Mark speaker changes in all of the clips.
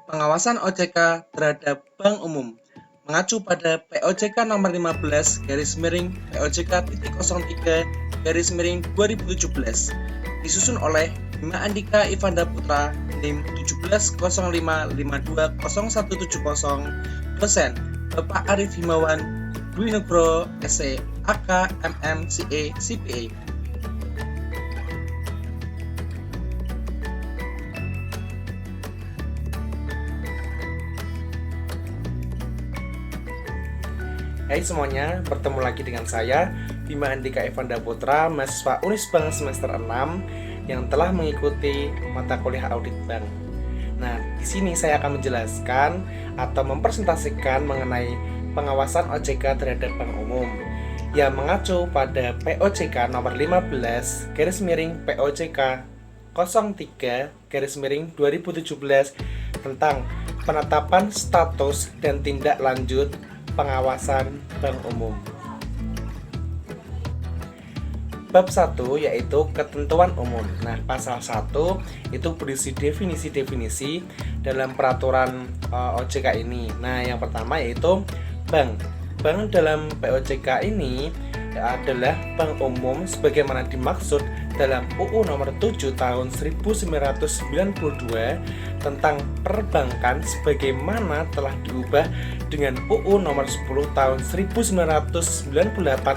Speaker 1: Pengawasan OJK terhadap Bank Umum mengacu pada POJK nomor 15 POJK.03/2017 disusun oleh Bima Andika Ivanda Putra NIM 1705520170 dosen Bapak Arif Himawan Dwi Nugroho SE AK MM CA CPA.
Speaker 2: Hai semuanya, bertemu lagi dengan saya Bima Andika Ivanda Putra, mahasiswa Unisbank semester 6 yang telah mengikuti mata kuliah audit bank. Nah, di sini saya akan menjelaskan atau mempresentasikan mengenai pengawasan OJK terhadap Bank Umum yang mengacu pada POJK nomor 15 POJK 03/2017 tentang penetapan status dan tindak lanjut pengawasan Bank Umum. Bab 1 yaitu ketentuan umum. Nah, pasal 1 itu berisi definisi-definisi dalam peraturan OJK ini. Nah, yang pertama yaitu bank. Bank dalam POJK ini adalah bank umum sebagaimana dimaksud dalam UU nomor 7 tahun 1992 tentang perbankan sebagaimana telah diubah dengan UU nomor 10 tahun 1998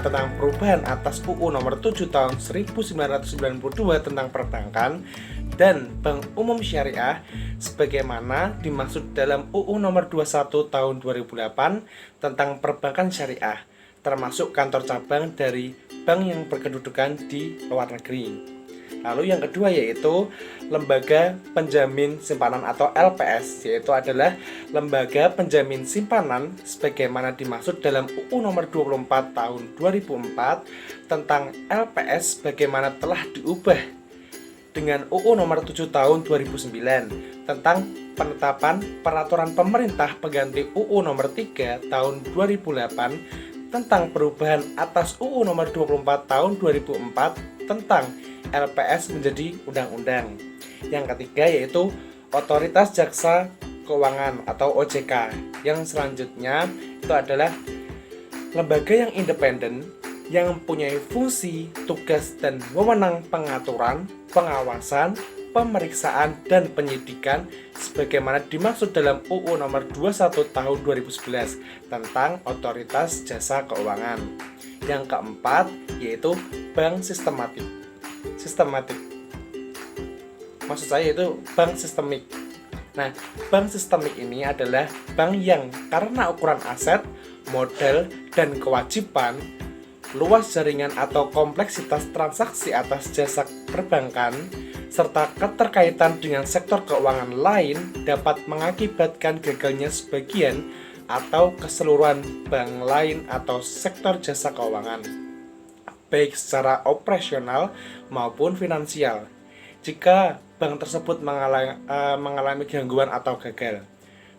Speaker 2: tentang perubahan atas UU nomor 7 tahun 1992 tentang perbankan, dan Bank Umum Syariah sebagaimana dimaksud dalam UU nomor 21 tahun 2008 tentang perbankan syariah, termasuk kantor cabang dari bank yang berkedudukan di luar negeri. Lalu yang kedua yaitu lembaga penjamin simpanan atau LPS, yaitu adalah lembaga penjamin simpanan sebagaimana dimaksud dalam UU nomor 24 tahun 2004 tentang LPS sebagaimana telah diubah dengan UU nomor 7 tahun 2009 tentang penetapan peraturan pemerintah pengganti UU nomor 3 tahun 2008 tentang perubahan atas UU nomor 24 tahun 2004 tentang LPS menjadi undang-undang. Yang ketiga yaitu Otoritas Jasa Keuangan atau OJK. Yang selanjutnya itu adalah lembaga yang independen yang mempunyai fungsi, tugas, dan wewenang pengaturan, pengawasan, pemeriksaan, dan penyidikan sebagaimana dimaksud dalam UU nomor 21 tahun 2011 tentang Otoritas Jasa Keuangan. Yang keempat yaitu bank sistematik. Maksud saya itu bank sistemik. Nah, bank sistemik ini adalah bank yang karena ukuran aset, modal, dan kewajiban, luas jaringan atau kompleksitas transaksi atas jasa perbankan, serta keterkaitan dengan sektor keuangan lain dapat mengakibatkan gagalnya sebagian atau keseluruhan bank lain atau sektor jasa keuangan, baik secara operasional maupun finansial, jika bank tersebut mengalami gangguan atau gagal.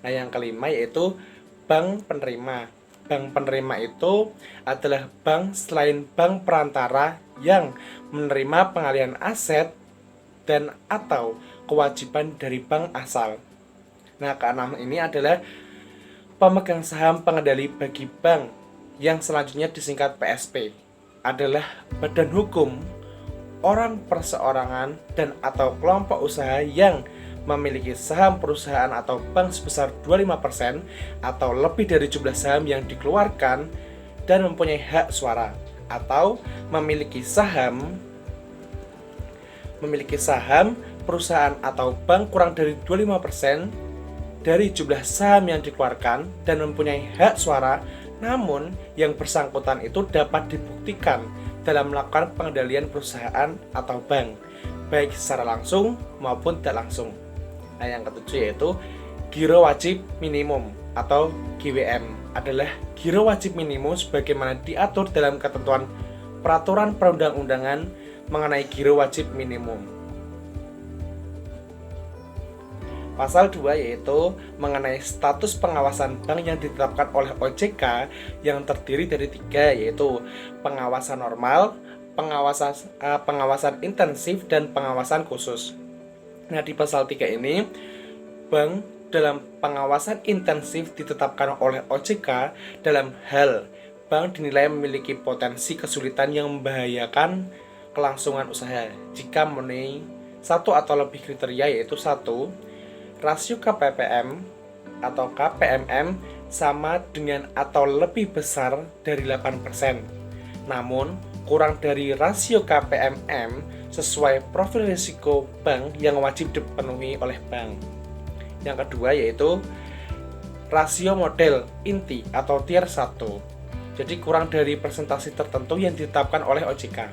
Speaker 2: Nah, yang kelima yaitu bank penerima. Bank penerima itu adalah bank selain bank perantara yang menerima pengalihan aset dan atau kewajiban dari bank asal. Nah, keenam ini adalah pemegang saham pengendali bagi bank yang selanjutnya disingkat PSP, adalah badan hukum, orang perseorangan, dan atau kelompok usaha yang memiliki saham perusahaan atau bank sebesar 25% atau lebih dari jumlah saham yang dikeluarkan dan mempunyai hak suara, atau memiliki saham perusahaan atau bank kurang dari 25% dari jumlah saham yang dikeluarkan dan mempunyai hak suara, namun yang bersangkutan itu dapat dibuktikan dalam melakukan pengendalian perusahaan atau bank, baik secara langsung maupun tidak langsung. Nah, yang ketujuh yaitu giro wajib minimum atau GWM, adalah giro wajib minimum sebagaimana diatur dalam ketentuan peraturan perundang-undangan mengenai giro wajib minimum. Pasal 2 yaitu mengenai status pengawasan bank yang ditetapkan oleh OJK yang terdiri dari 3, yaitu pengawasan normal, pengawasan intensif, dan pengawasan khusus. Nah, di pasal 3 ini bank dalam pengawasan intensif ditetapkan oleh OJK dalam hal bank dinilai memiliki potensi kesulitan yang membahayakan kelangsungan usaha jika memenuhi satu atau lebih kriteria, yaitu 1. Rasio KPPM atau KPMM sama dengan atau lebih besar dari 8%. Namun, kurang dari rasio KPMM sesuai profil risiko bank yang wajib dipenuhi oleh bank. Yang kedua yaitu rasio model inti atau tier 1. Jadi kurang dari persentase tertentu yang ditetapkan oleh OJK.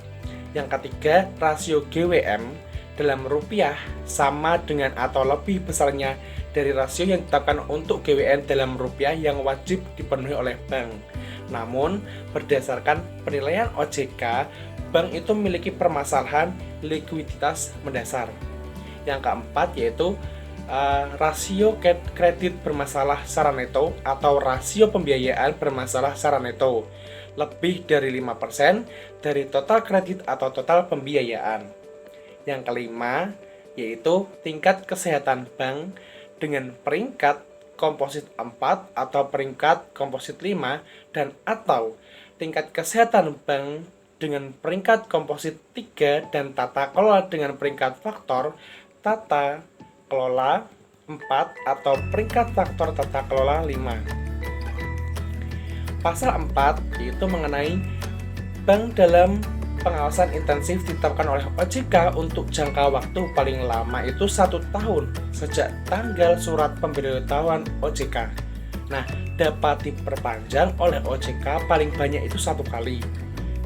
Speaker 2: Yang ketiga, rasio GWM dalam rupiah sama dengan atau lebih besarnya dari rasio yang ditetapkan untuk GWM dalam rupiah yang wajib dipenuhi oleh bank. Namun, berdasarkan penilaian OJK, bank itu memiliki permasalahan likuiditas mendasar. Yang keempat yaitu rasio kredit bermasalah secara neto atau rasio pembiayaan bermasalah secara neto lebih dari 5% dari total kredit atau total pembiayaan. Yang kelima yaitu tingkat kesehatan bank dengan peringkat komposit 4 atau peringkat komposit 5 dan atau tingkat kesehatan bank dengan peringkat komposit 3 dan tata kelola dengan peringkat faktor tata kelola 4 atau peringkat faktor tata kelola 5. Pasal 4 yaitu mengenai bank dalam pengawasan intensif ditetapkan oleh OJK untuk jangka waktu paling lama itu 1 tahun sejak tanggal surat pemberitahuan OJK. Nah, dapat diperpanjang oleh OJK paling banyak itu 1 kali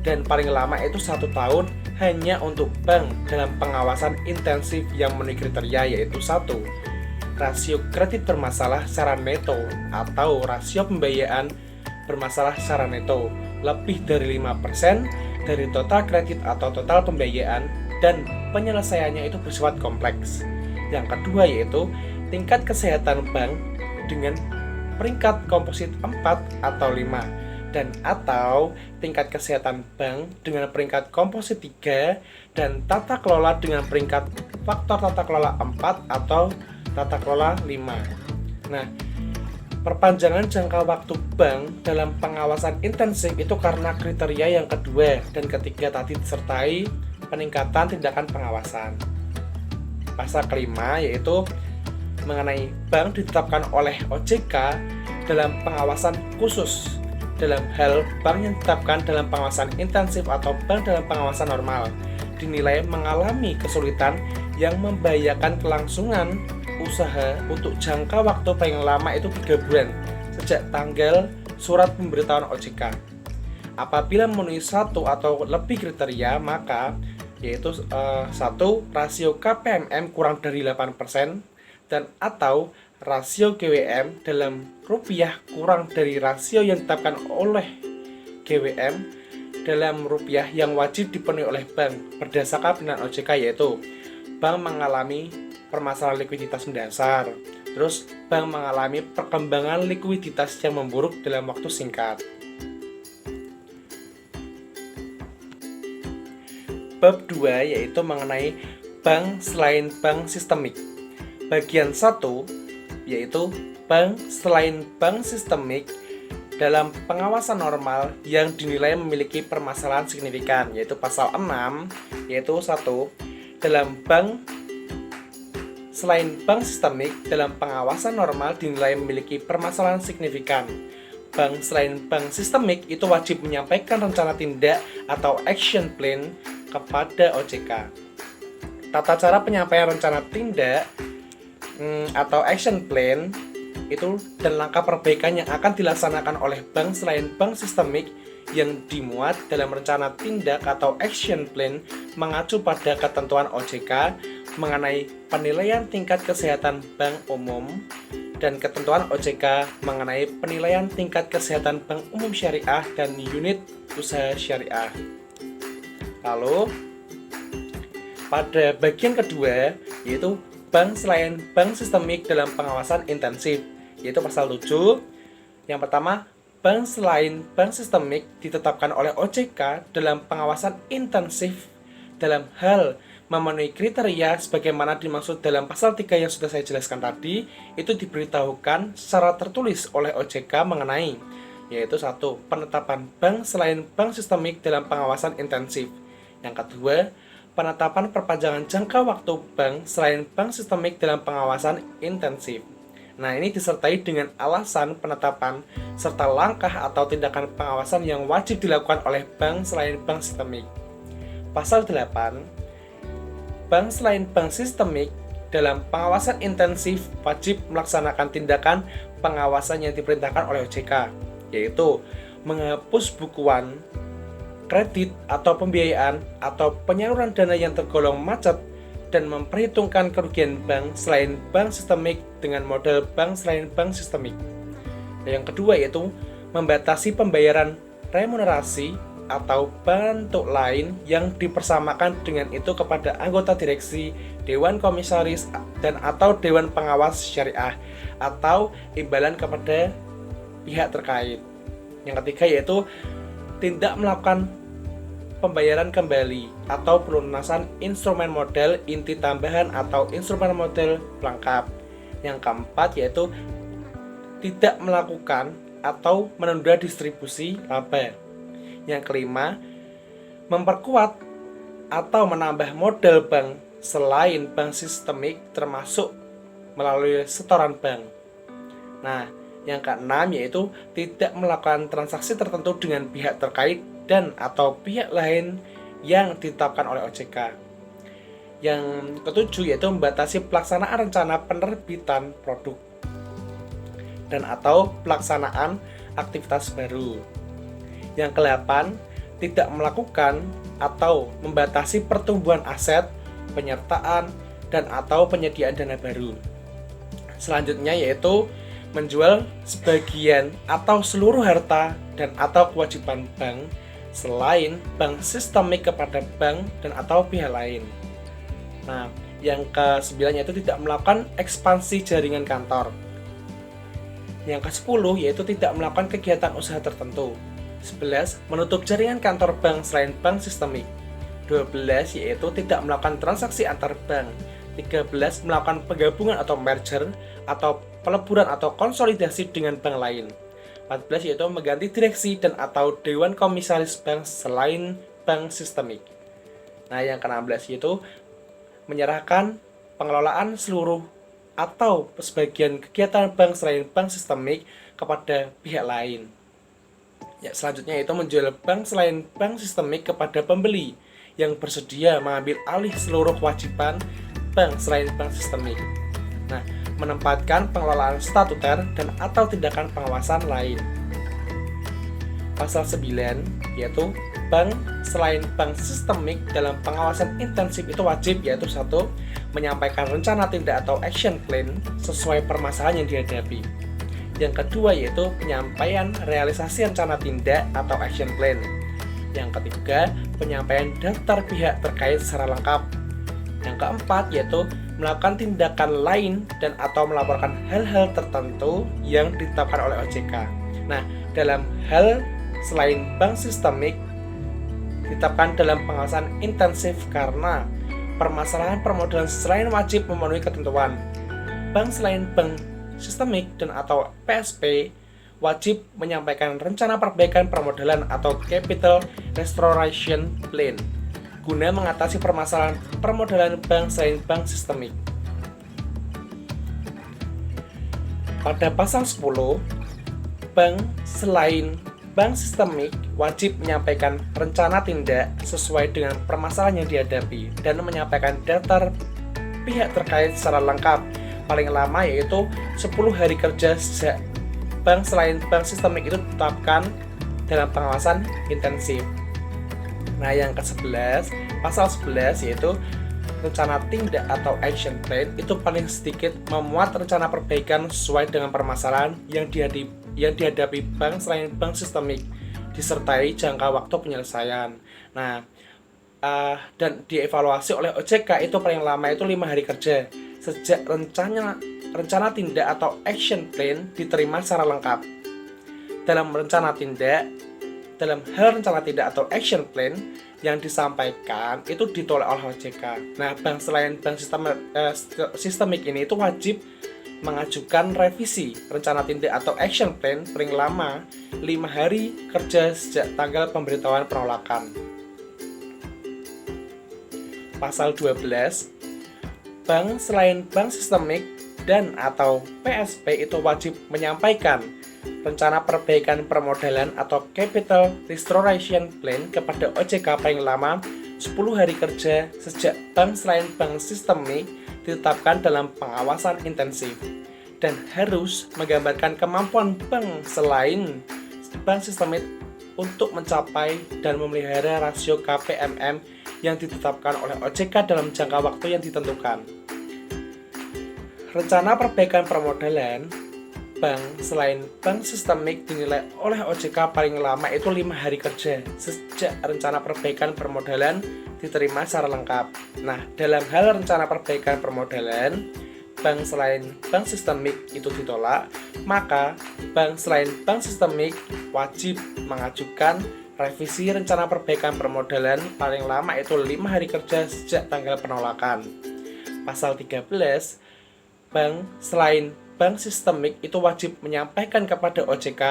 Speaker 2: dan paling lama itu 1 tahun hanya untuk bank dalam pengawasan intensif yang memenuhi kriteria, yaitu 1. Rasio kredit bermasalah secara neto atau rasio pembiayaan bermasalah secara neto lebih dari 5% dari total kredit atau total pembiayaan dan penyelesaiannya itu bersifat kompleks. Yang kedua yaitu tingkat kesehatan bank dengan peringkat komposit 4 atau 5 dan atau tingkat kesehatan bank dengan peringkat komposit 3 dan tata kelola dengan peringkat faktor tata kelola 4 atau tata kelola 5. Nah, perpanjangan jangka waktu bank dalam pengawasan intensif itu karena kriteria yang kedua dan ketiga tadi disertai peningkatan tindakan pengawasan. Pasal kelima yaitu mengenai bank ditetapkan oleh OJK dalam pengawasan khusus dalam hal bank yang ditetapkan dalam pengawasan intensif atau bank dalam pengawasan normal dinilai mengalami kesulitan yang membahayakan kelangsungan usaha untuk jangka waktu paling lama itu 3 bulan sejak tanggal surat pemberitahuan OJK. Apabila memenuhi 1 atau lebih kriteria, maka yaitu 1. Rasio KPMM kurang dari 8% dan atau rasio GWM dalam rupiah kurang dari rasio yang ditetapkan oleh GWM dalam rupiah yang wajib dipenuhi oleh bank berdasarkan penilaian OJK, yaitu bank mengalami permasalahan likuiditas mendasar, terus bank mengalami perkembangan likuiditas yang memburuk dalam waktu singkat. Bab 2 yaitu mengenai bank selain bank sistemik. Bagian 1 yaitu bank selain bank sistemik dalam pengawasan normal yang dinilai memiliki permasalahan signifikan, yaitu pasal 6 yaitu 1. Dalam bank selain bank sistemik dalam pengawasan normal dinilai memiliki permasalahan signifikan. Bank selain bank sistemik itu wajib menyampaikan rencana tindak atau action plan kepada OJK. Tata cara penyampaian rencana tindak atau action plan itu dan langkah perbaikan yang akan dilaksanakan oleh bank selain bank sistemik yang dimuat dalam rencana tindak atau action plan mengacu pada ketentuan OJK mengenai penilaian tingkat kesehatan bank umum dan ketentuan OJK mengenai penilaian tingkat kesehatan bank umum syariah dan unit usaha syariah. Lalu pada bagian kedua yaitu bank selain bank sistemik dalam pengawasan intensif, yaitu pasal 7. Yang pertama, bank selain bank sistemik ditetapkan oleh OJK dalam pengawasan intensif dalam hal memenuhi kriteria sebagaimana dimaksud dalam pasal 3 yang sudah saya jelaskan tadi, itu diberitahukan secara tertulis oleh OJK mengenai, yaitu 1. Penetapan bank selain bank sistemik dalam pengawasan intensif. Yang kedua, penetapan perpanjangan jangka waktu bank selain bank sistemik dalam pengawasan intensif. Nah, ini disertai dengan alasan penetapan serta langkah atau tindakan pengawasan yang wajib dilakukan oleh bank selain bank sistemik. Pasal 8, bank selain bank sistemik dalam pengawasan intensif wajib melaksanakan tindakan pengawasan yang diperintahkan oleh OJK, yaitu menghapus bukuan, kredit atau pembiayaan atau penyaluran dana yang tergolong macet dan memperhitungkan kerugian bank selain bank sistemik dengan model bank selain bank sistemik. Yang kedua yaitu membatasi pembayaran remunerasi atau bentuk lain yang dipersamakan dengan itu kepada anggota direksi, dewan komisaris, dan atau dewan pengawas syariah atau imbalan kepada pihak terkait. Yang ketiga yaitu tidak melakukan pembayaran kembali atau pelunasan instrumen model inti tambahan atau instrumen model pelengkap. Yang keempat yaitu tidak melakukan atau menunda distribusi laba. Yang kelima, memperkuat atau menambah model bank selain bank sistemik termasuk melalui setoran bank. Nah, yang keenam yaitu tidak melakukan transaksi tertentu dengan pihak terkait dan atau pihak lain yang ditetapkan oleh OJK. Yang ketujuh yaitu membatasi pelaksanaan rencana penerbitan produk dan atau pelaksanaan aktivitas baru. Yang ke-8, tidak melakukan atau membatasi pertumbuhan aset, penyertaan, dan atau penyediaan dana baru. Selanjutnya yaitu menjual sebagian atau seluruh harta dan atau kewajiban bank selain bank sistemik kepada bank dan atau pihak lain. Nah, yang ke-9 yaitu tidak melakukan ekspansi jaringan kantor. Yang ke-10 yaitu tidak melakukan kegiatan usaha tertentu. 11. Menutup jaringan kantor bank selain bank sistemik. 12. Yaitu tidak melakukan transaksi antar bank. 13. Melakukan penggabungan atau merger atau peleburan atau konsolidasi dengan bank lain. 14. Yaitu mengganti direksi dan atau dewan komisaris bank selain bank sistemik. Nah, yang ke-16 yaitu menyerahkan pengelolaan seluruh atau sebagian kegiatan bank selain bank sistemik kepada pihak lain. Ya, selanjutnya yaitu menjual bank selain bank sistemik kepada pembeli yang bersedia mengambil alih seluruh kewajiban bank selain bank sistemik. Nah, menempatkan pengelolaan statuter dan atau tindakan pengawasan lain. Pasal 9 yaitu bank selain bank sistemik dalam pengawasan intensif itu wajib yaitu 1. Menyampaikan rencana tindak atau action plan sesuai permasalahan yang dihadapi. Yang kedua yaitu penyampaian realisasi rencana tindak atau action plan. Yang ketiga, penyampaian daftar pihak terkait secara lengkap. Yang keempat yaitu melakukan tindakan lain dan atau melaporkan hal-hal tertentu yang ditetapkan oleh OJK. Nah, dalam hal selain bank sistemik ditetapkan dalam pengawasan intensif karena permasalahan permodalan selain wajib memenuhi ketentuan. Bank selain bank sistemik dan atau PSP wajib menyampaikan rencana perbaikan permodalan atau capital restoration plan guna mengatasi permasalahan permodalan bank selain bank sistemik. Pada pasal 10, bank selain bank sistemik wajib menyampaikan rencana tindak sesuai dengan permasalahan yang dihadapi dan menyampaikan daftar pihak terkait secara lengkap paling lama yaitu 10 hari kerja sejak bank selain bank sistemik itu ditetapkan dalam pengawasan intensif. Nah, yang ke-11, pasal 11 yaitu rencana tindak atau action plan itu paling sedikit memuat rencana perbaikan sesuai dengan permasalahan yang dihadapi bank selain bank sistemik disertai jangka waktu penyelesaian. Nah, dan dievaluasi oleh OJK itu paling lama itu 5 hari kerja sejak rencana tindak atau action plan diterima secara lengkap. Dalam rencana tindak dalam hal rencana tindak atau action plan yang disampaikan itu ditolak oleh OJK. Nah, bank selain bank sistemik ini itu wajib mengajukan revisi rencana tindak atau action plan paling lama 5 hari kerja sejak tanggal pemberitahuan penolakan. Pasal 12, bank selain bank sistemik dan atau PSP itu wajib menyampaikan rencana perbaikan permodalan atau capital restoration plan kepada OJK paling lama 10 hari kerja sejak bank selain bank sistemik ditetapkan dalam pengawasan intensif dan harus menggambarkan kemampuan bank selain bank sistemik untuk mencapai dan memelihara rasio KPMM yang ditetapkan oleh OJK dalam jangka waktu yang ditentukan. Rencana perbaikan permodalan bank selain bank sistemik dinilai oleh OJK paling lama itu 5 hari kerja sejak rencana perbaikan permodalan diterima secara lengkap. Nah, dalam hal rencana perbaikan permodalan bank selain bank sistemik itu ditolak, maka bank selain bank sistemik wajib mengajukan revisi rencana perbaikan permodalan paling lama itu 5 hari kerja sejak tanggal penolakan. Pasal 13, bank selain bank sistemik itu wajib menyampaikan kepada OJK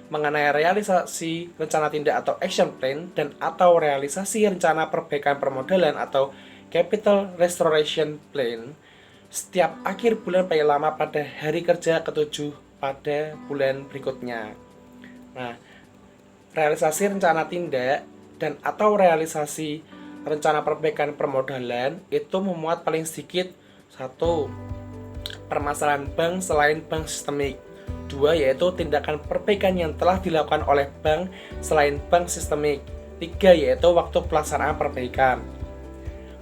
Speaker 2: mengenai realisasi rencana tindak atau action plan dan atau realisasi rencana perbaikan permodalan atau capital restoration plan setiap akhir bulan paling lama pada hari kerja ke-7 pada bulan berikutnya. Nah, realisasi rencana tindak dan atau realisasi rencana perbaikan permodalan itu memuat paling sedikit 1. Permasalahan bank selain bank sistemik. 2. Yaitu tindakan perbaikan yang telah dilakukan oleh bank selain bank sistemik. 3. Yaitu waktu pelaksanaan perbaikan.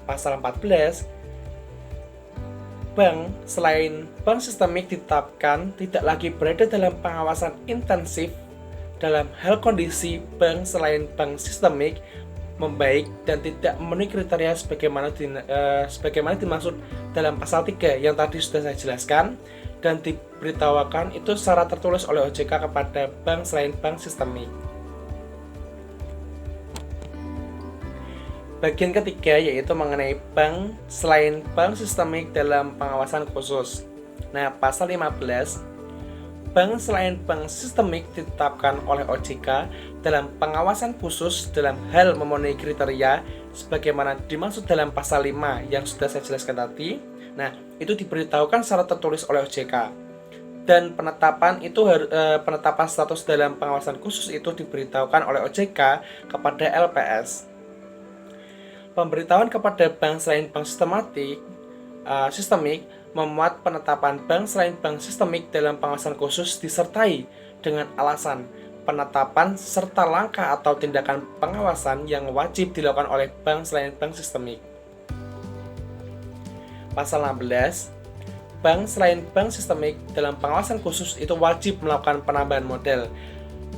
Speaker 2: Pasal 14, bank selain bank sistemik ditetapkan tidak lagi berada dalam pengawasan intensif dalam hal kondisi bank selain bank sistemik membaik dan tidak memenuhi kriteria sebagaimana dimaksud dalam pasal 3 yang tadi sudah saya jelaskan dan diberitahukan itu secara tertulis oleh OJK kepada bank selain bank sistemik. Bagian ketiga yaitu mengenai bank selain bank sistemik dalam pengawasan khusus. Nah, pasal 15, bank selain bank sistemik ditetapkan oleh OJK dalam pengawasan khusus dalam hal memenuhi kriteria sebagaimana dimaksud dalam pasal 5 yang sudah saya jelaskan tadi. Nah, itu diberitahukan secara tertulis oleh OJK. Dan penetapan status dalam pengawasan khusus itu diberitahukan oleh OJK kepada LPS. Pemberitahuan kepada bank selain bank sistemik memuat penetapan bank selain bank sistemik dalam pengawasan khusus disertai dengan alasan penetapan serta langkah atau tindakan pengawasan yang wajib dilakukan oleh bank selain bank sistemik. Pasal 16, bank selain bank sistemik dalam pengawasan khusus itu wajib melakukan penambahan modal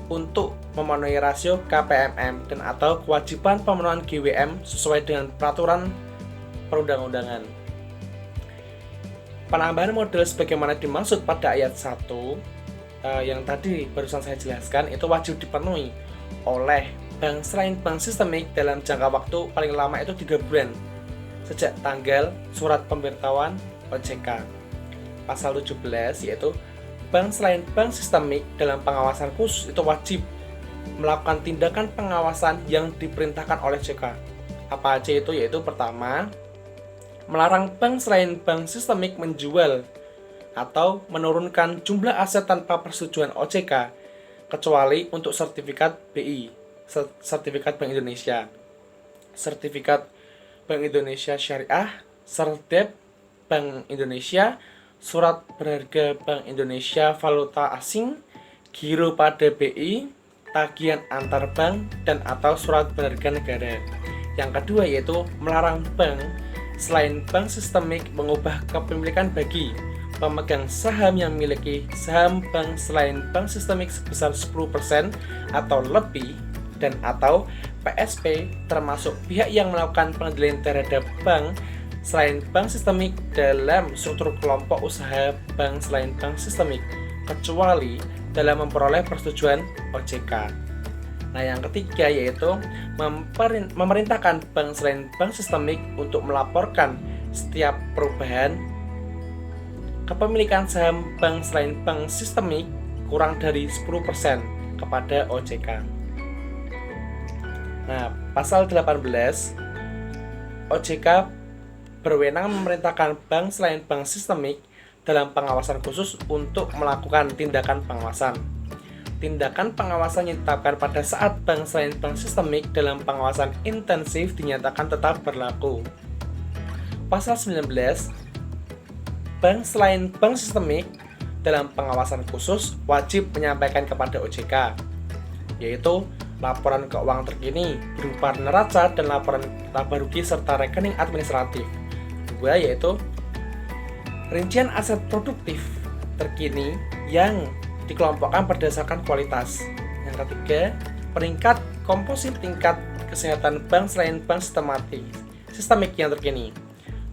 Speaker 2: untuk memenuhi rasio KPMM dan atau kewajiban pemenuhan GWM sesuai dengan peraturan perundang-undangan. Penambahan modal sebagaimana dimaksud pada ayat 1 yang tadi barusan saya jelaskan itu wajib dipenuhi oleh bank selain bank sistemik dalam jangka waktu paling lama itu 3 bulan sejak tanggal surat pemberitahuan OJK. Pasal 17 yaitu bank selain bank sistemik dalam pengawasan khusus itu wajib melakukan tindakan pengawasan yang diperintahkan oleh OJK. Apa aja itu? Yaitu pertama, melarang bank selain bank sistemik menjual atau menurunkan jumlah aset tanpa persetujuan OJK kecuali untuk sertifikat BI, sertifikat Bank Indonesia, sertifikat Bank Indonesia Syariah, Serdep Bank Indonesia, surat berharga Bank Indonesia valuta asing, giro pada BI, tagihan antar bank, dan atau surat berharga negara. Yang kedua yaitu melarang bank selain bank sistemik mengubah kepemilikan bagi pemegang saham yang memiliki saham bank selain bank sistemik sebesar 10% atau lebih dan atau PSP termasuk pihak yang melakukan pengendalian terhadap bank selain bank sistemik dalam struktur kelompok usaha bank selain bank sistemik kecuali dalam memperoleh persetujuan OJK. Nah, yang ketiga yaitu memerintahkan bank selain bank sistemik untuk melaporkan setiap perubahan kepemilikan saham bank selain bank sistemik kurang dari 10% kepada OJK. Nah, pasal 18 OJK berwenang memerintahkan bank selain bank sistemik dalam pengawasan khusus untuk melakukan tindakan pengawasan. Tindakan pengawasan yang ditetapkan pada saat bank selain bank sistemik dalam pengawasan intensif dinyatakan tetap berlaku. Pasal 19, bank selain bank sistemik dalam pengawasan khusus wajib menyampaikan kepada OJK, yaitu laporan keuangan terkini berupa neraca dan laporan laba rugi serta rekening administratif. Kedua yaitu rincian aset produktif terkini yang dikelompokkan berdasarkan kualitas. Yang ketiga, peringkat komposit tingkat kesehatan bank selain bank sistemik yang terkini.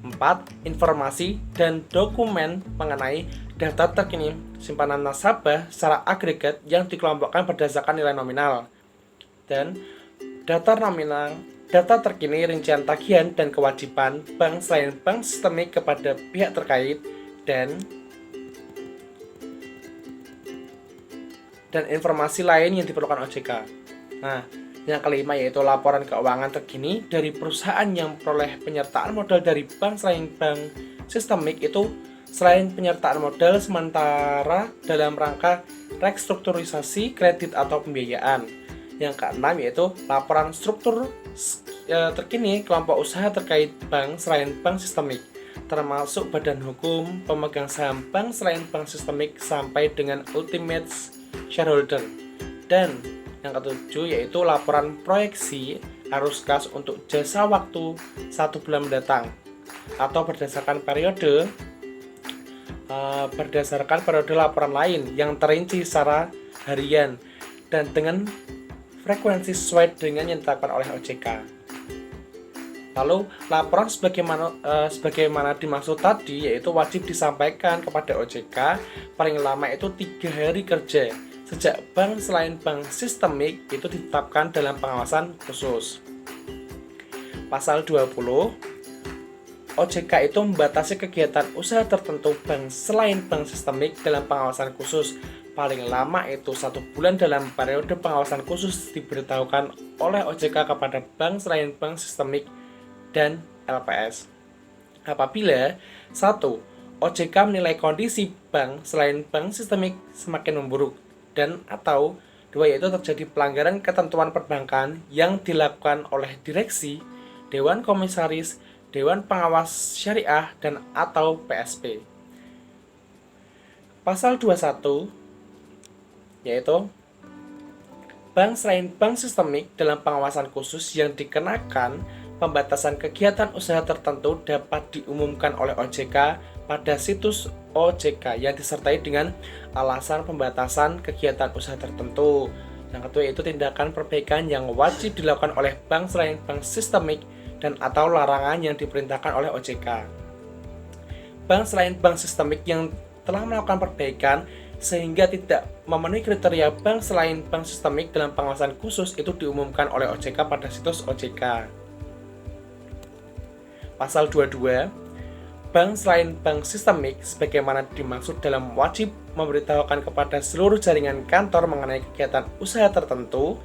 Speaker 2: 4. Informasi dan dokumen mengenai data terkini simpanan nasabah secara agregat yang dikelompokkan berdasarkan nilai nominal. Dan data terkini rincian tagihan dan kewajiban bank selain bank sistemik kepada pihak terkait dan informasi lain yang diperlukan OJK. Nah, yang kelima yaitu laporan keuangan terkini dari perusahaan yang memperoleh penyertaan modal dari bank selain bank sistemik itu selain penyertaan modal sementara dalam rangka restrukturisasi kredit atau pembiayaan. Yang keenam yaitu laporan struktur terkini kelompok usaha terkait bank selain bank sistemik, termasuk badan hukum pemegang saham bank selain bank sistemik sampai dengan ultimate shareholder. Dan yang ketujuh yaitu laporan proyeksi arus kas untuk jasa waktu 1 bulan mendatang atau berdasarkan periode laporan lain yang terinci secara harian dan dengan frekuensi sesuai dengan yang ditetapkan oleh OJK. Lalu laporan sebagaimana dimaksud tadi yaitu wajib disampaikan kepada OJK paling lama itu 3 hari kerja sejak bank selain bank sistemik itu ditetapkan dalam pengawasan khusus. Pasal 20 OJK itu membatasi kegiatan usaha tertentu bank selain bank sistemik dalam pengawasan khusus paling lama itu 1 bulan dalam periode pengawasan khusus diberitahukan oleh OJK kepada bank selain bank sistemik dan LPS. Apabila 1. OJK menilai kondisi bank selain bank sistemik semakin memburuk dan atau 2 yaitu terjadi pelanggaran ketentuan perbankan yang dilakukan oleh direksi, dewan komisaris, dewan pengawas syariah dan atau PSP. Pasal 21 yaitu bank selain bank sistemik dalam pengawasan khusus yang dikenakan pembatasan kegiatan usaha tertentu dapat diumumkan oleh OJK pada situs OJK yang disertai dengan alasan pembatasan kegiatan usaha tertentu. Yang kedua yaitu tindakan perbaikan yang wajib dilakukan oleh bank selain bank sistemik dan atau larangan yang diperintahkan oleh OJK. Bank selain bank sistemik yang telah melakukan perbaikan sehingga tidak memenuhi kriteria bank selain bank sistemik dalam pengawasan khusus itu diumumkan oleh OJK pada situs OJK. Pasal 22, bank selain bank sistemik sebagaimana dimaksud dalam wajib memberitahukan kepada seluruh jaringan kantor mengenai kegiatan usaha tertentu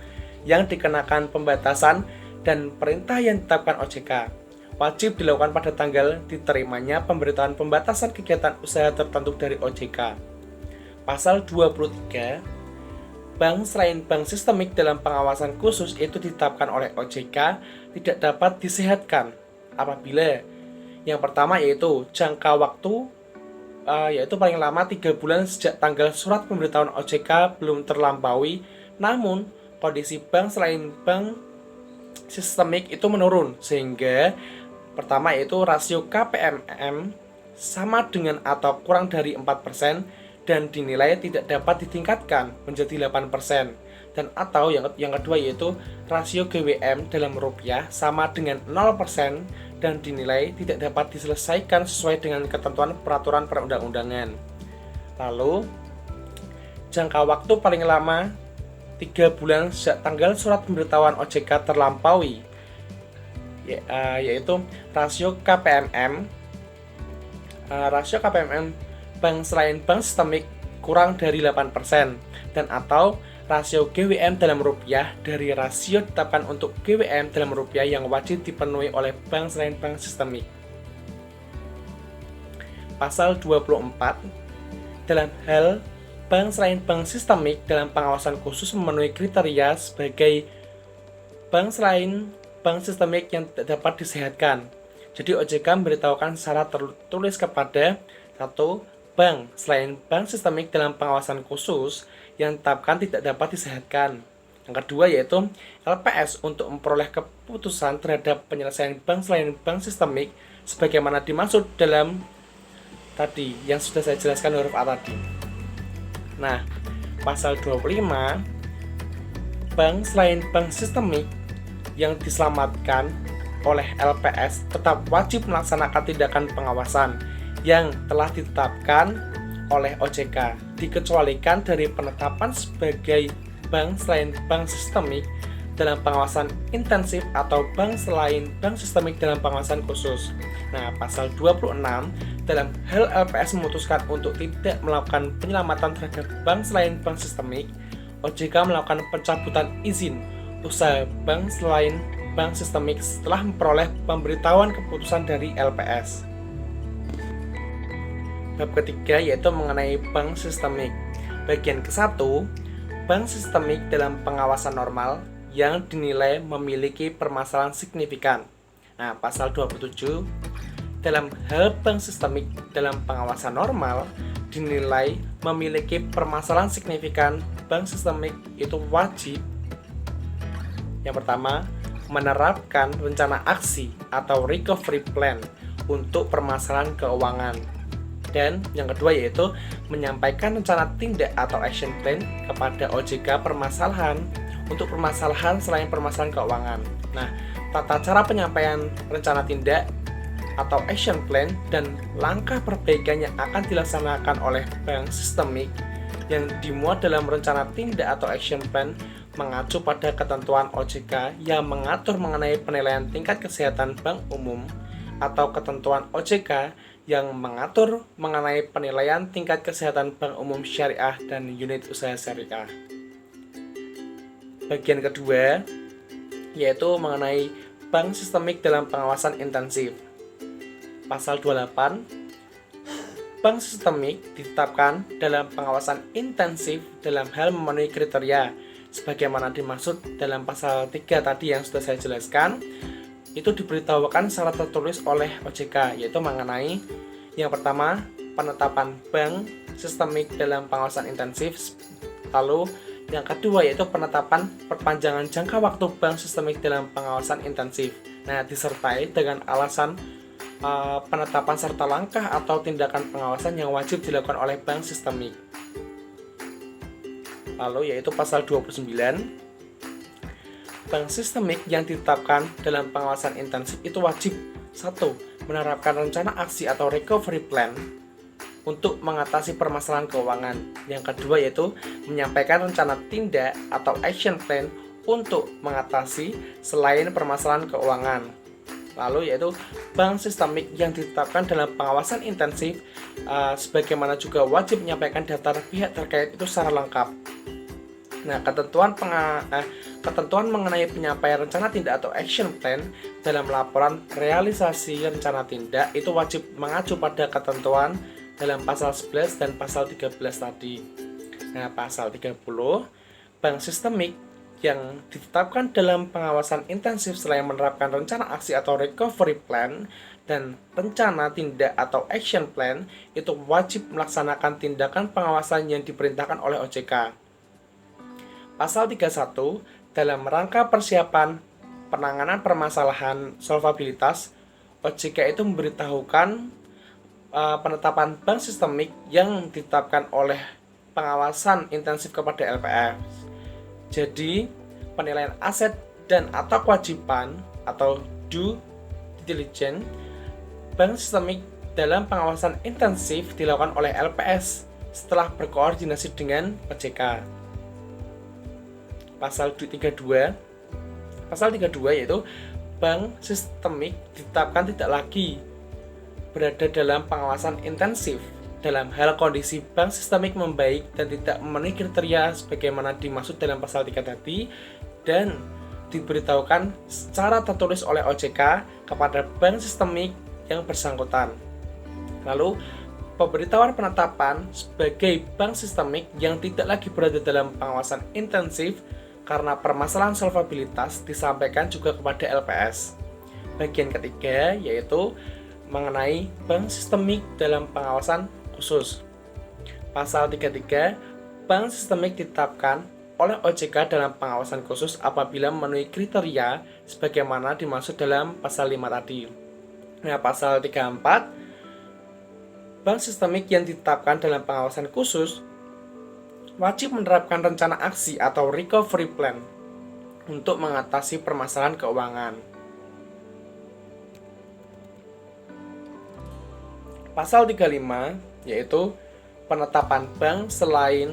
Speaker 2: yang dikenakan pembatasan dan perintah yang ditetapkan OJK. Wajib dilakukan pada tanggal diterimanya pemberitahuan pembatasan kegiatan usaha tertentu dari OJK. Pasal 23, bank selain bank sistemik dalam pengawasan khusus itu ditetapkan oleh OJK tidak dapat disehatkan apabila yang pertama yaitu jangka waktu yaitu paling lama 3 bulan sejak tanggal surat pemberitahuan OJK belum terlampaui, namun kondisi bank selain bank sistemik itu menurun sehingga pertama yaitu rasio KPMM sama dengan atau kurang dari 4% dan dinilai tidak dapat ditingkatkan menjadi 8%. Dan atau yang kedua yaitu rasio GWM dalam rupiah sama dengan 0% dan dinilai tidak dapat diselesaikan sesuai dengan ketentuan peraturan perundang-undangan. Lalu jangka waktu paling lama 3 bulan sejak tanggal surat pemberitahuan OJK terlampaui, yaitu rasio KPMM bank selain bank sistemik kurang dari 8% dan atau rasio GWM dalam rupiah dari rasio ditetapkan untuk GWM dalam rupiah yang wajib dipenuhi oleh bank selain bank sistemik. Pasal 24, dalam hal bank selain bank sistemik dalam pengawasan khusus memenuhi kriteria sebagai bank selain bank sistemik yang tidak dapat disehatkan. Jadi OJK memberitahukan secara tertulis kepada 1. Bank selain bank sistemik dalam pengawasan khusus yang ditetapkan tidak dapat disehatkan. Yang kedua yaitu LPS untuk memperoleh keputusan terhadap penyelesaian bank selain bank sistemik sebagaimana dimaksud dalam tadi yang sudah saya jelaskan huruf A tadi. Nah, pasal 25, bank selain bank sistemik yang diselamatkan oleh LPS tetap wajib melaksanakan tindakan pengawasan yang telah ditetapkan oleh OJK, dikecualikan dari penetapan sebagai bank selain bank sistemik dalam pengawasan intensif atau bank selain bank sistemik dalam pengawasan khusus. Nah, pasal 26, dalam hal LPS memutuskan untuk tidak melakukan penyelamatan terhadap bank selain bank sistemik, OJK melakukan pencabutan izin usaha bank selain bank sistemik setelah memperoleh pemberitahuan keputusan dari LPS. Bab ketiga yaitu mengenai bank sistemik. Bagian ke-1, bank sistemik dalam pengawasan normal yang dinilai memiliki permasalahan signifikan. Nah, pasal 27, dalam hal bank sistemik dalam pengawasan normal dinilai memiliki permasalahan signifikan, bank sistemik itu wajib yang pertama menerapkan rencana aksi atau recovery plan untuk permasalahan keuangan. Dan yang kedua yaitu menyampaikan rencana tindak atau action plan kepada OJK untuk permasalahan selain permasalahan keuangan. Nah, tata cara penyampaian rencana tindak atau action plan dan langkah perbaikan yang akan dilaksanakan oleh bank sistemik yang dimuat dalam rencana tindak atau action plan mengacu pada ketentuan OJK yang mengatur mengenai penilaian tingkat kesehatan bank umum atau ketentuan OJK yang mengatur mengenai penilaian tingkat kesehatan bank umum syariah dan unit usaha syariah. Bagian kedua yaitu mengenai bank sistemik dalam pengawasan intensif. Pasal 28, bank sistemik ditetapkan dalam pengawasan intensif dalam hal memenuhi kriteria sebagaimana dimaksud dalam pasal 3 tadi yang sudah saya jelaskan. Itu diberitahukan secara tertulis oleh OJK, yaitu mengenai yang pertama penetapan bank sistemik dalam pengawasan intensif, lalu yang kedua yaitu penetapan perpanjangan jangka waktu bank sistemik dalam pengawasan intensif. Nah, disertai dengan alasan penetapan serta langkah atau tindakan pengawasan yang wajib dilakukan oleh bank sistemik. Lalu yaitu pasal 29, bank sistemik yang ditetapkan dalam pengawasan intensif itu wajib 1. Menerapkan rencana aksi atau recovery plan untuk mengatasi permasalahan keuangan. Yang kedua yaitu menyampaikan rencana tindak atau action plan untuk mengatasi selain permasalahan keuangan. Lalu yaitu bank sistemik yang ditetapkan dalam pengawasan intensif sebagaimana juga wajib menyampaikan daftar pihak terkait itu secara lengkap. Nah, ketentuan mengenai penyampaian rencana tindak atau action plan dalam laporan realisasi rencana tindak itu wajib mengacu pada ketentuan dalam pasal 11 dan pasal 13 tadi. Nah, pasal 30, bank sistemik yang ditetapkan dalam pengawasan intensif selain menerapkan rencana aksi atau recovery plan dan rencana tindak atau action plan itu wajib melaksanakan tindakan pengawasan yang diperintahkan oleh OJK. Pasal 31, dalam rangka persiapan penanganan permasalahan solvabilitas, OJK itu memberitahukan penetapan bank sistemik yang ditetapkan oleh pengawasan intensif kepada LPS. Jadi, penilaian aset dan atau kewajiban atau due diligence bank sistemik dalam pengawasan intensif dilakukan oleh LPS setelah berkoordinasi dengan OJK. pasal 32. Pasal 32 yaitu bank sistemik ditetapkan tidak lagi berada dalam pengawasan intensif dalam hal kondisi bank sistemik membaik dan tidak memenuhi kriteria sebagaimana dimaksud dalam pasal 3 tadi, dan diberitahukan secara tertulis oleh OJK kepada bank sistemik yang bersangkutan. Lalu, pemberitahuan penetapan sebagai bank sistemik yang tidak lagi berada dalam pengawasan intensif karena permasalahan solvabilitas disampaikan juga kepada LPS. Bagian ketiga yaitu mengenai bank sistemik dalam pengawasan khusus. Pasal 33, bank sistemik ditetapkan oleh OJK dalam pengawasan khusus apabila memenuhi kriteria sebagaimana dimaksud dalam pasal 5 tadi. Nah, pasal 34, bank sistemik yang ditetapkan dalam pengawasan khusus wajib menerapkan rencana aksi atau recovery plan untuk mengatasi permasalahan keuangan. Pasal 35 yaitu penetapan bank sistemik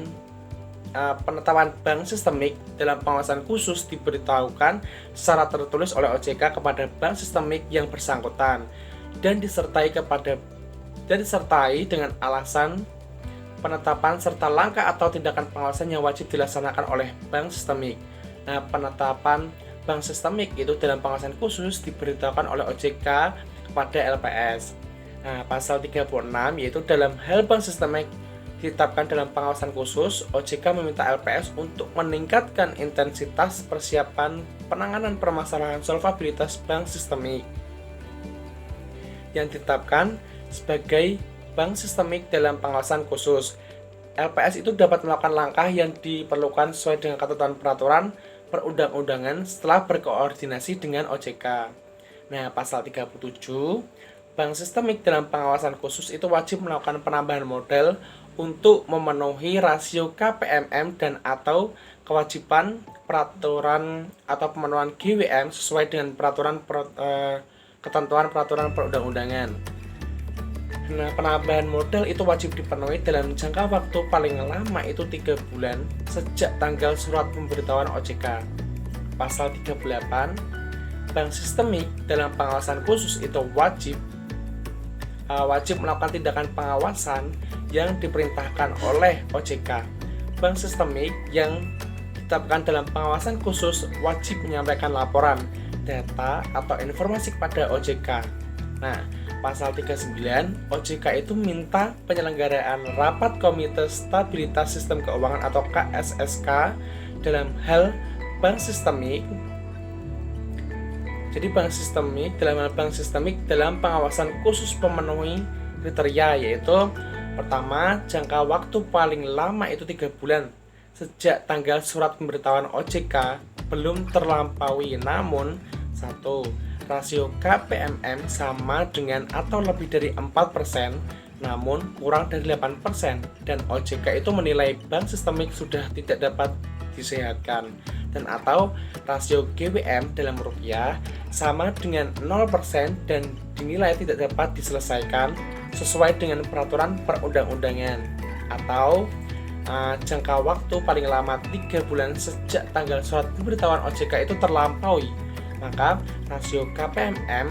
Speaker 2: dalam pengawasan khusus diberitahukan secara tertulis oleh OJK kepada bank sistemik yang bersangkutan dan disertai dengan alasan penetapan serta langkah atau tindakan pengawasan yang wajib dilaksanakan oleh bank sistemik. Nah, penetapan bank sistemik itu dalam pengawasan khusus diberitahukan oleh OJK kepada LPS. Nah, pasal 36 yaitu dalam hal bank sistemik ditetapkan dalam pengawasan khusus, OJK meminta LPS untuk meningkatkan intensitas persiapan penanganan permasalahan solvabilitas bank sistemik yang ditetapkan sebagai bank sistemik dalam pengawasan khusus. LPS itu dapat melakukan langkah yang diperlukan sesuai dengan ketentuan peraturan perundang-undangan setelah berkoordinasi dengan OJK. Nah, pasal 37, bank sistemik dalam pengawasan khusus itu wajib melakukan penambahan modal untuk memenuhi rasio KPMM dan atau kewajiban peraturan atau pemenuhan GWM sesuai dengan ketentuan peraturan perundang-undangan. Nah, penambahan modal itu wajib dipenuhi dalam jangka waktu paling lama itu 3 bulan sejak tanggal surat pemberitahuan OJK. Pasal 38, bank sistemik dalam pengawasan khusus itu wajib melakukan tindakan pengawasan yang diperintahkan oleh OJK. Bank sistemik yang ditetapkan dalam pengawasan khusus wajib menyampaikan laporan, data, atau informasi kepada OJK. Nah, pasal 39, OJK itu minta penyelenggaraan rapat Komite Stabilitas Sistem Keuangan atau KSSK dalam hal bank sistemik. Jadi bank sistemik dalam pengawasan khusus memenuhi kriteria yaitu pertama, jangka waktu paling lama itu 3 bulan sejak tanggal surat pemberitahuan OJK belum terlampaui, namun 1. Rasio KPMM sama dengan atau lebih dari 4% namun kurang dari 8% dan OJK itu menilai bank sistemik sudah tidak dapat disehatkan, dan atau rasio GWM dalam rupiah sama dengan 0% dan dinilai tidak dapat diselesaikan sesuai dengan peraturan perundang-undangan, atau jangka waktu paling lama 3 bulan sejak tanggal surat pemberitahuan OJK itu terlampaui, maka rasio KPMM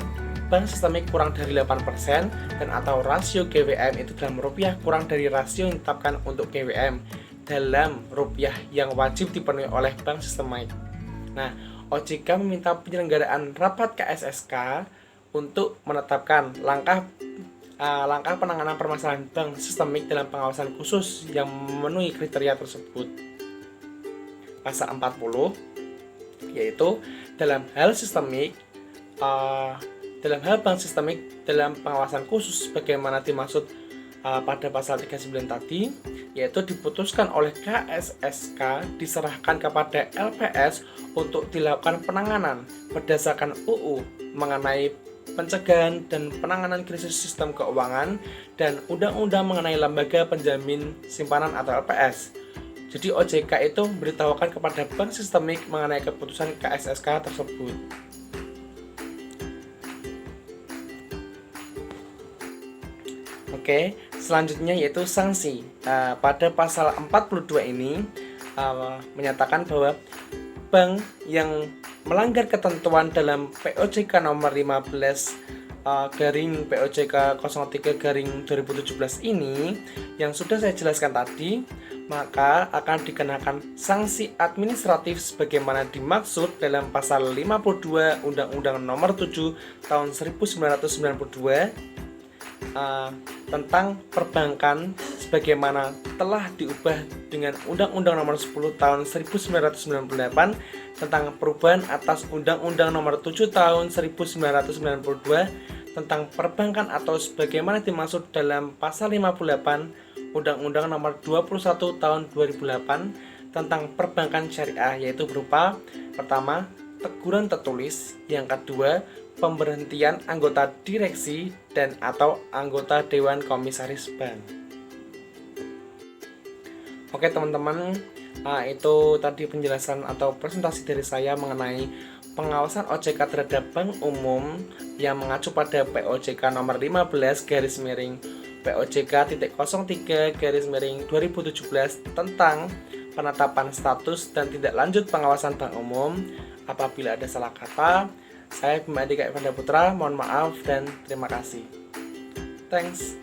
Speaker 2: bank sistemik kurang dari 8% dan atau rasio GWM itu dalam rupiah kurang dari rasio yang ditetapkan untuk GWM dalam rupiah yang wajib dipenuhi oleh bank sistemik. Nah, OJK meminta penyelenggaraan rapat KSSK untuk menetapkan langkah penanganan permasalahan bank sistemik dalam pengawasan khusus yang memenuhi kriteria tersebut. Pasal 40 yaitu dalam hal bank sistemik dalam pengawasan khusus sebagaimana dimaksud pada pasal 39 tadi, yaitu diputuskan oleh KSSK diserahkan kepada LPS untuk dilakukan penanganan berdasarkan UU mengenai pencegahan dan penanganan krisis sistem keuangan dan Undang-Undang mengenai lembaga penjamin simpanan atau LPS. Jadi OJK itu memberitahukan kepada bank sistemik mengenai keputusan KSSK tersebut. Oke, selanjutnya yaitu sanksi. Pada pasal 42 ini menyatakan bahwa bank yang melanggar ketentuan dalam POJK nomor 15 garing POJK 03 garing 2017 ini yang sudah saya jelaskan tadi, maka akan dikenakan sanksi administratif sebagaimana dimaksud dalam pasal 52 Undang-Undang Nomor 7 Tahun 1992 tentang perbankan sebagaimana telah diubah dengan Undang-Undang Nomor 10 Tahun 1998 tentang perubahan atas Undang-Undang Nomor 7 Tahun 1992 tentang perbankan atau sebagaimana dimaksud dalam pasal 58 Undang-Undang Nomor 21 Tahun 2008 tentang perbankan syariah, yaitu berupa pertama, teguran tertulis, yang kedua, pemberhentian anggota direksi dan atau anggota dewan komisaris bank. Oke teman-teman, itu tadi penjelasan atau presentasi dari saya mengenai pengawasan OJK terhadap bank umum yang mengacu pada POJK nomor 15 garis miring POJK 03 garis miring 2017 tentang penetapan status dan tindak lanjut pengawasan bank umum. Apabila ada salah kata, saya Bima Andika Irfanda Putra, mohon maaf dan terima kasih. Thanks.